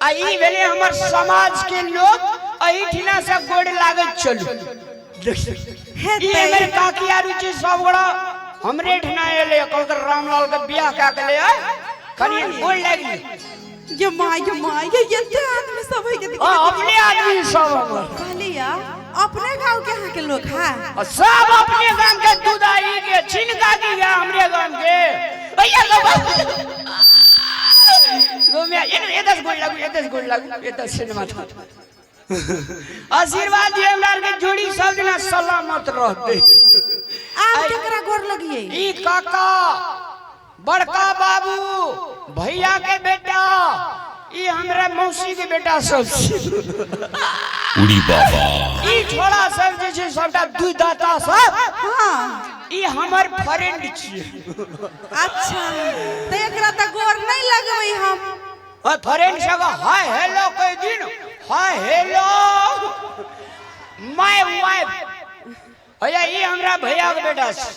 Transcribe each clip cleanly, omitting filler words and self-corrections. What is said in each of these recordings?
आई वेले हमर समाज के लोग अहिठिना से गोड़ लागत चलू ये मेरे काकी आरु जी सब बड़ा हमरे ठना एले कलकर रामलाल के बियाह का के ले कनी गोड़ लागी ये माय ये आदमी सब है के अपने आदमी सब हमर कहलिया अपने गांव के यहाँ के लोग है सब अपने गांव के दूधाई के छिनका की है हमरे गांव के भैया गोमिया ये 10 गोड़ लागू ये 10 सिनेमा था आशीर्वाद दिए हमरा के जोड़ी सब जना सलामत रहते आप केकरा गोर लगिए ई काका बड़का बाबू भैया के बेटा ई हमरा मौसी के बेटा सब उड़ी बाबा ई छोड़ा सब जे छै सबटा दुई दाता सब हां ई हमर फ्रेंड छियै अच्छा त एकरा त गोर नहीं लगबै हम फ्रेंड सब हाय हेलो कह दिन हाय हेलो माय वाइफ भैया ई हमरा भैया के बेटा छै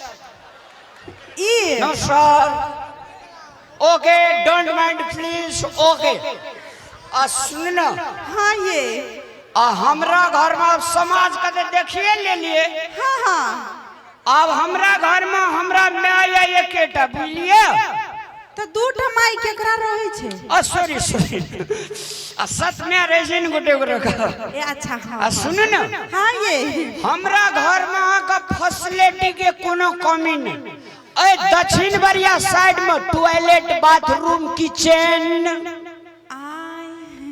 ई no sir okay don't mind please okay सुन ना हां ये हमरा घर में समाज का देखिए ले लिए हां अब हमरा घर में हमरा माय एकेटा बुझलिए त दूटा माई केकरा रहे छे सॉरी सत में रेजिन गोटे को रखा ए अच्छा हां सुन ना हां ये हमरा घर में का फैसिलिटी के कोनो कमी नहीं ए दक्षिण बरिया साइड में toilet bathroom kitchen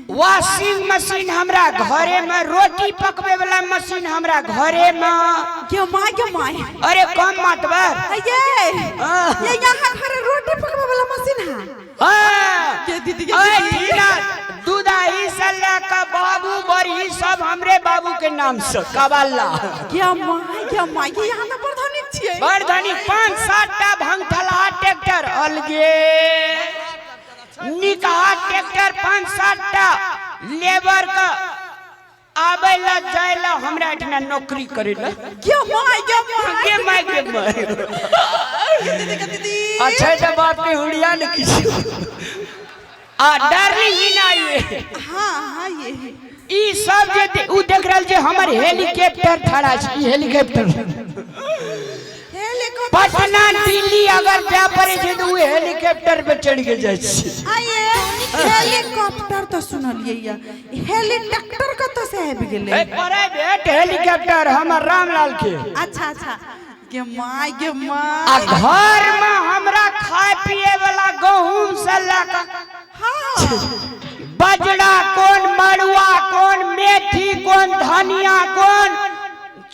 washing machine हमरा घरे में रोटी पकवे वाला मशीन हमरा घरे में के माय अरे कम मतबर ये यहाँ घर रोटी पकवे वाला मशीन है हां के दीदी के दूधाई सल्ला का बाबू बड़ी सब हमरे बाबू के नाम से कबाला क्या माय ये यहाँ में प्रधानी छिए प्रधानी 5-7 टा भंगठला ट्रैक्टर अलगे निकाह ट्रैक्टर 5-7 टा लेबर का आवेला जायला हमरा इतना नौकरी करेला क्या माय दीदी अच्छा तो बात के हुड़िया न किसी डार्लिंग ही ना ये हां ये ई सब जे उ देख रहल जे हमर हेलीकॉप्टर खड़ा छै हेलीकॉप्टर पटना दिल्ली अगर जा पड़े छै तो हेलीकॉप्टर पे चढ़ के जाय छै आये हेलीकॉप्टर तो सुनलिए या हेलीकॉप्टर कत से आबि गेले ए प्राइवेट हेलीकॉप्टर हमर रामलाल के अच्छा के माय आ घर में हमरा खाए पिए वाला गहूम से लाका हां बजड़ा कौन मड़ुआ कौन मेथी कौन धनिया कौन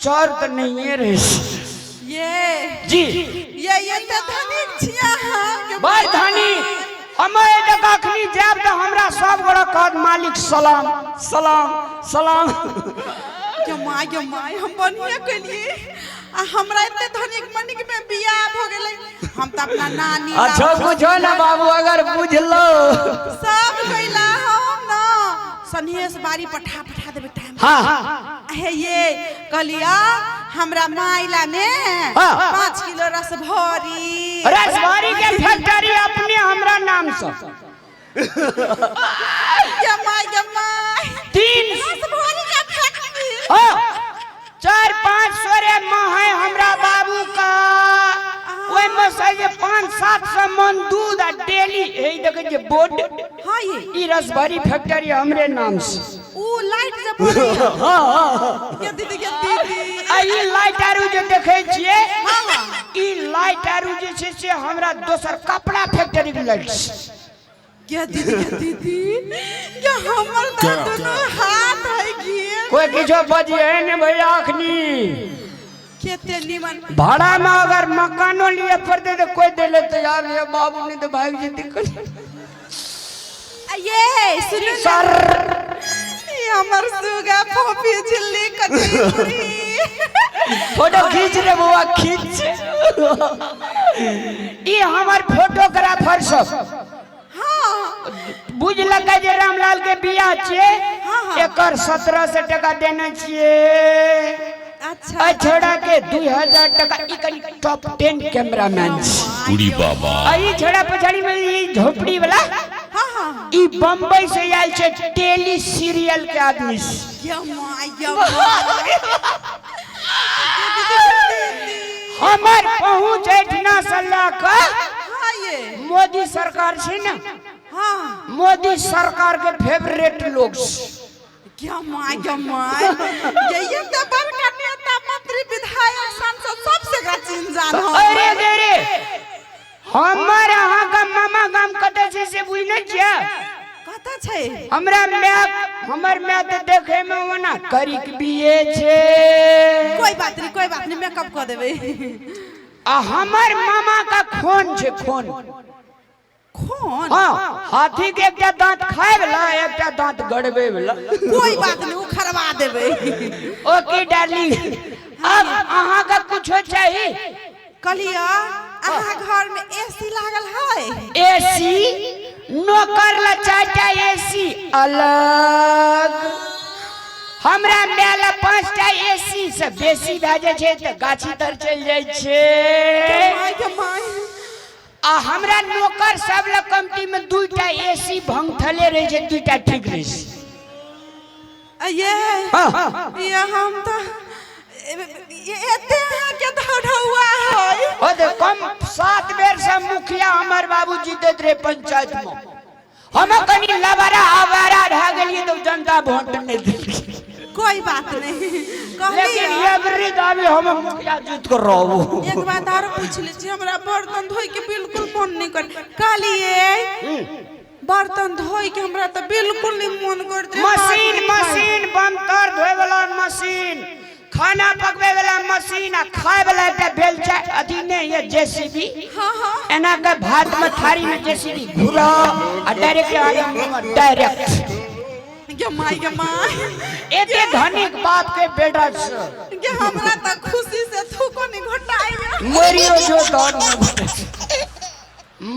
चौर तो नहीं रहे ये जी ये तो धनिक छिया हां बड़ धनी हमें देखखनी जाब तो हमरा सब गोड़ा कहत मालिक सलाम सलाम सलाम के माय हम बनिया कलिए आ हमरा इतने धनिक मनिक में बियाह हो गेले हम त अपना नानी अच्छा बुझो ना बाबू अगर बुझलो सब कइला हम ना सनेस बारी पठा देबे टाइम हां हे ये कलिया हमरा माइला में 5 किलो रसभरी के फैक्ट्री अपने हमरा नाम से जमाई 3 रसभरी के फैक्ट्री 4-5 सोरे माह है हमरा बाबू का ओए में से 5-700 मन दूध डेली ए देखे जे बोर्ड हां ई रसभरी फैक्ट्री हमरे नाम से ऊ लाइट जब पड़ी हां के दीदी आई लाइट आरु जे देखे छिए ई लाइट आरु जे छै से हमरा दोसर कपड़ा फैक्ट्री के लाइट क्या दीदी क्या हमर दोनों हाथ है गिए कोई किछो बजिए ने भैया अखनी केते निमन भाड़ा में अगर मकानो लिए पड़ते तो कोई देले तैयार है बाबू ने तो भाई जी दिक्कत ये सुनो सर ये हमर सुगा पोपी झिल्ली कटरी फोटो खींच रे बुआ खींच ये हमार फोटोग्राफर सब बुझ लगा जे रामलाल के बियाह छे एकर 1700 टका देना छिए अच्छा छोड़ा के 2000 टका ई कनी टॉप 10 कैमरामैन उड़ी बाबा आई छोड़ा पछाड़ी में ई झोपड़ी वाला हाँ ई बम्बई से आयल छे टेली सीरियल के आदमी हमार पहुंच एठना सल्ला का हाँ ये मोदी सरकार से ना हाँ मोदी सरकार के फेवरेट लोग क्या माय ये तो बड़का नेता मंत्री विधायक सांसद सबसे का चिंजान हो अरे रे हमारे यहाँ का मामा गाम कते से बुझ न क्या कता छै हमरा हमर मैं तो देखे में वो ना करिक बिये छे कोई बात नहीं मेकअप कर देबे आ हमर मामा का खून छे खून हाँ हाथी के एकटा दांत खाए वाला एकटा दांत गड़बे वाला कोई बात नहीं खरवा देबे ओके डार्लिंग अब अहाँ का कुछ चाहिए कलिया अहाँ घर में एसी लागल है एसी नौकर ला चारटा एसी अलग हमरा मेला 5टा एसी से बेसी भ जाय छै त गाछी तर चल जाय छै आ हमरा नौकर सब ला कमती में 2टा एसी भंगठले रहे छै 2टा ठीक रहे छै ये हम तो एते के धड़ौआ है ओ दे कम 7 बेर से मुखिया हमर बाबूजी देत रहे पंचायत में हम कनी लबरा आवारा ढा गेलिए तो जनता वोट नहीं देली कोई बात नहीं लेकिन एवरी दावे हम मुखिया जीत कर रहबो एक बात और पूछ ले छी हमरा बर्तन धोई के बिल्कुल मन नहीं कर कालिए बर्तन धोई के हमरा तो बिल्कुल नहीं मन करते मशीन बमतर धोए वाला मशीन खाना पकवे वाला मशीन आ खाए वाला एकटा बेलचा अथी ने ये जेसीबी हां एना के भात में थारी में जेसीबी घुरा आ डायरेक्ट आगे डायरेक्ट के माय एते धनिक बाप के बेटा छ के हमरा त खुशी से थूको नहीं घटाइया मरियो जो दौड़ में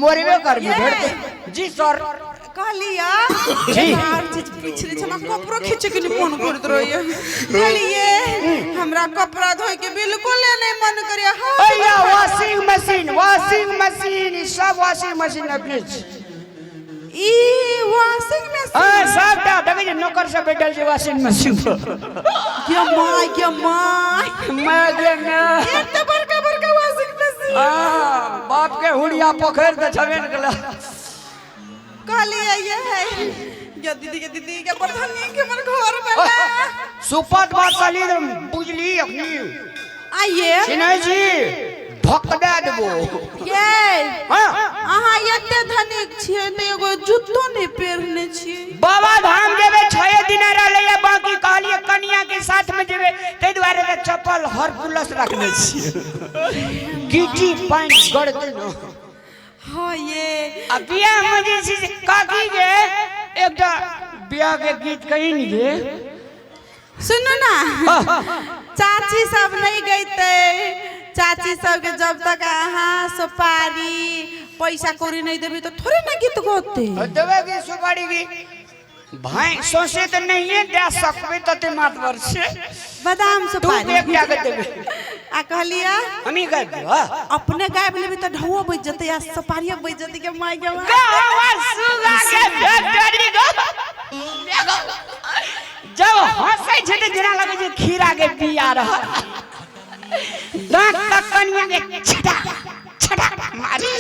मरियो कर भी भेड़ जी सर कालिया जी यार चीज पिछले छमा कपड़ा खींचे के नहीं मन करत रहिए कालिए हमरा कपड़ा धोए के बिल्कुल नहीं मन करे भैया वॉशिंग मशीन सब वॉशिंग मशीन अपने ई वॉशिंग मशीन हां सबटा देखे नौकर से बैठल छै वॉशिंग मशीन के माय मगन एते बड़का वॉशिंग मशीन हां बाप के हुड़िया पोखर त छबे न गला कालिया ये है ये दीदी के प्रधानी के मन घर बना सुपत बात काली बुझली अपनी आइए सिन्हा जी भक्का देबो ये हां अहाँ एते धनिक छियै त एगो जूतो नहीं पहिरने छियै बाबा धाम जेबे 6 दिन रहले बाकी कहलिए कन्या के साथ में जेबे तै दुआरे त चप्पल हरकुलस रखने छियै गिटी पैंट गड़ देनो हाँ ये अब बियाह में जैसे काकी के एकटा बियाह के गीत कहीं नहीं गे सुनो ना चाची सब नहीं गईते चाची सब के जब तक अहाँ सुपारी पैसा कौड़ी नहीं देबी तो थोड़े ना गीत गाते देवे की सुपारी की भाई सोचे तो नहीं है दे सकबे तते मातवर से बादाम तू सुपारी के क्या कर देबे आ कहलिया हमी कर दे अपने गाय लेबी तो ढौआ बज जते या सुपारिया बज जते के माय के गावा सुगा के फैक्ट्री गो जब हंसे छै त जना लगे छै खीरा के बिया रह दांत तक कनिया के छटा मारी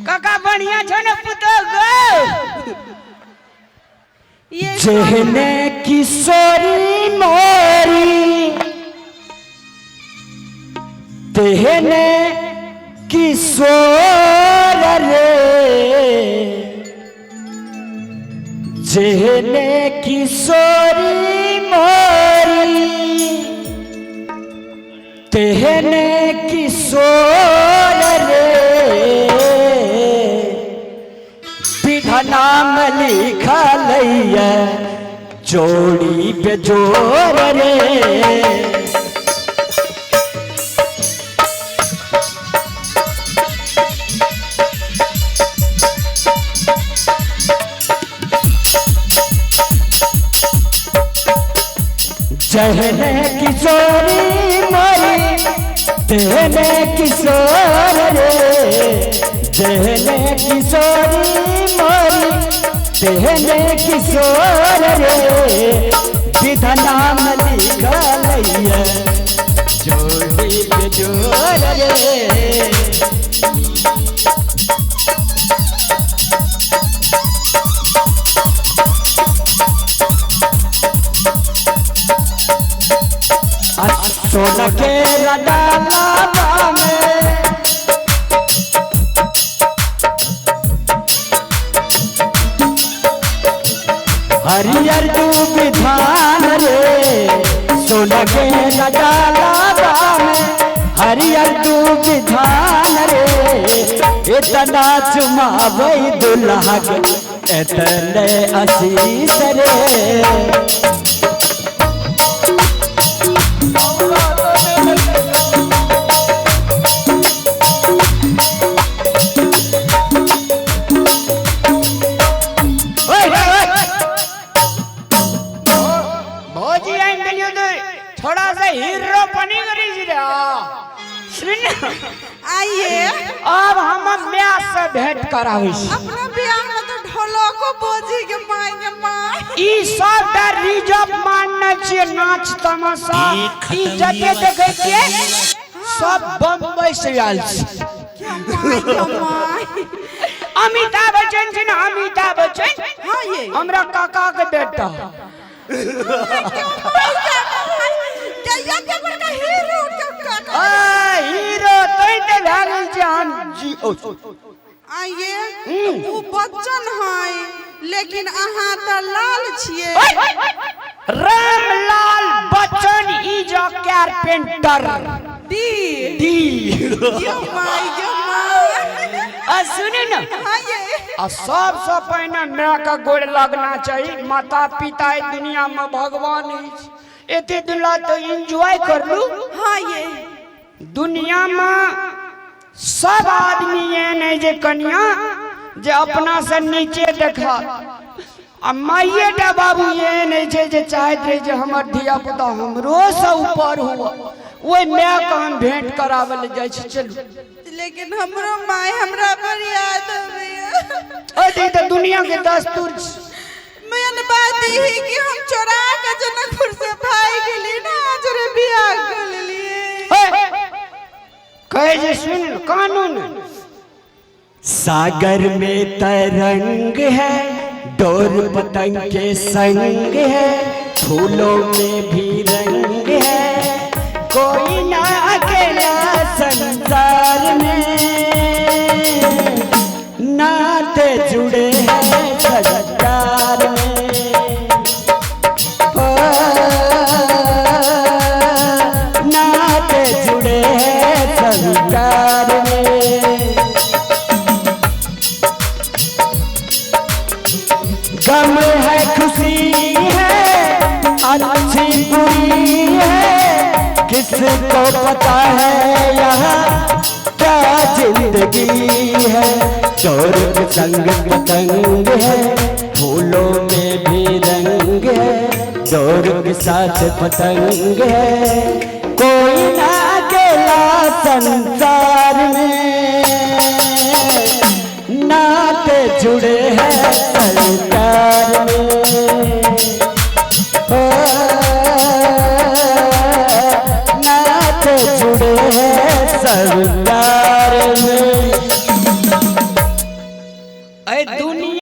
काका बढ़िया छ न पुतो गो ये जहने किशोरी मोरी तेहने किशोर रे जहने किशोरी मोरी तेहने किशोर रे नाम लिखल जोड़ी पे जोर रे जहने किशोरी मोरी तेने किशोर रे देहने किशोरी मोरी देहने किशोर रे विधनाम लिखलैया जोड़ी के जोर रे सोना के डाला में हरियर तू विधान रे सोना के डाला में हरियर तू विधान रे इतना चुमावै दुल्हा के इतने आशीष रे थोड़ा सा हीरो बनी करी जी रे आइए अब हम ब्याह से भेंट करावे अपना ब्याह में तो ढोलको बोझी के मांगे मां ई सब रिजर्व मानना चाहिए नाच तमाशा ई जते देखे के सब बम्बई से आयल क्या मां अमिताभ बच्चन जी ना अमिताभ बच्चन हां ये हमरा काका के बेटा हीरो तो लागल जान जी आइए वो बच्चन है लेकिन अहाँ तो लाल छिए Ramlal Bachchan is a carpenter D D yo my सुने ना आइए सबसे पहले माँ का गोड़ लगना चाहिए माता पिता दुनिया में भगवान एते दुला तो एंजॉय कर लू हाँ ये दुनिया में सब आदमी ये नहीं जे कन्या जे अपना से नीचे देखा माइये टा बाबू ये नहीं जे चाहत रहे जे हमर धिया पुता हमरो से ऊपर हुआ वो मैं काम भेंट करावे ले जाय छी चलू लेकिन हमरो माय हमरा पर याद आवे अरे तो दुनिया के दस्तूर मेन बात ही कि हम चोरा के जनकपुर से भाई गेली ना जरे बियाह कर लिए कहे जे सुन कानून सागर में तरंग है डोर पतंग के संग है फूलों में भी रंग है कोई ना अकेला संसार में नाते जुड़े हैं संसार में नाते जुड़े हैं संसार में गम है खुशी है अच्छी बुरी है किसको पता है यहाँ क्या जिंदगी है चोर के संग पतंग है फूलों में भी रंग है चोर के साथ पतंग है कोई ना अकेला संसार में नाते जुड़े हैं